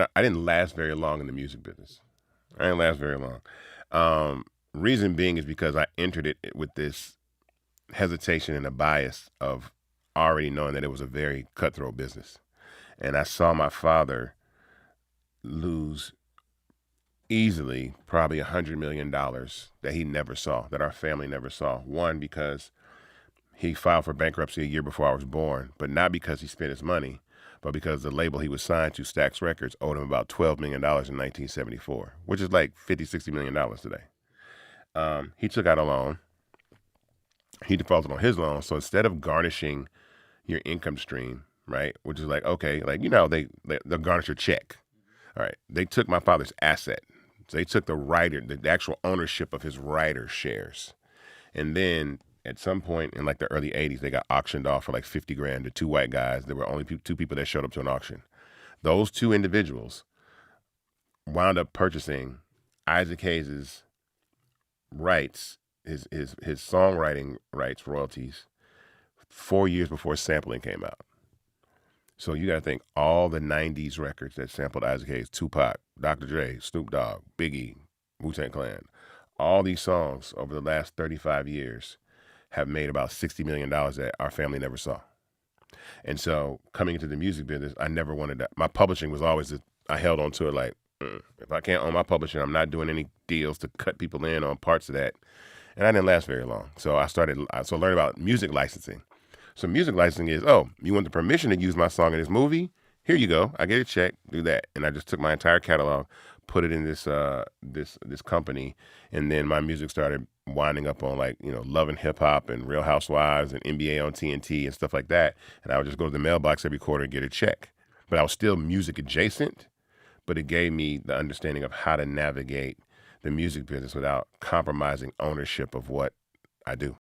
I didn't last very long in the music business. I didn't last very long. Reason being is because I entered it with this hesitation and a bias of already knowing that it was a very cutthroat business. And I saw my father lose easily probably $100 million that he never saw, that our family never saw. One, because he filed for bankruptcy a year before I was born, but not because he spent his money, but because the label he was signed to, Stax Records, owed him about $12 million in 1974, which is like $50, $60 million today. He took out a loan. He defaulted on his loan. So instead of garnishing your income stream, right, which is like, okay, like, they'll garnish your check. All right. They took my father's asset. So they took the actual ownership of his writer shares. And then at some point in like the early 80s, they got auctioned off for like 50 grand to two white guys. There were only two people that showed up to an auction. Those two individuals wound up purchasing Isaac Hayes' rights, his songwriting rights, royalties, 4 years before sampling came out. So you got to think all the 90s records that sampled Isaac Hayes, Tupac, Dr. Dre, Snoop Dogg, Biggie, Wu-Tang Clan, all these songs over the last 35 years have made about $60 million that our family never saw. And so coming into the music business, I never wanted that. My publishing was always, I held on to it like, if I can't own my publishing, I'm not doing any deals to cut people in on parts of that. And I didn't last very long. So I learned about music licensing. So music licensing is, oh, you want the permission to use my song in this movie? Here you go. I get a check, do that. And I just took my entire catalog, put it in this company, and then my music started winding up on like, Love and Hip Hop and Real Housewives and NBA on TNT and stuff like that. And I would just go to the mailbox every quarter and get a check. But I was still music adjacent, but it gave me the understanding of how to navigate the music business without compromising ownership of what I do.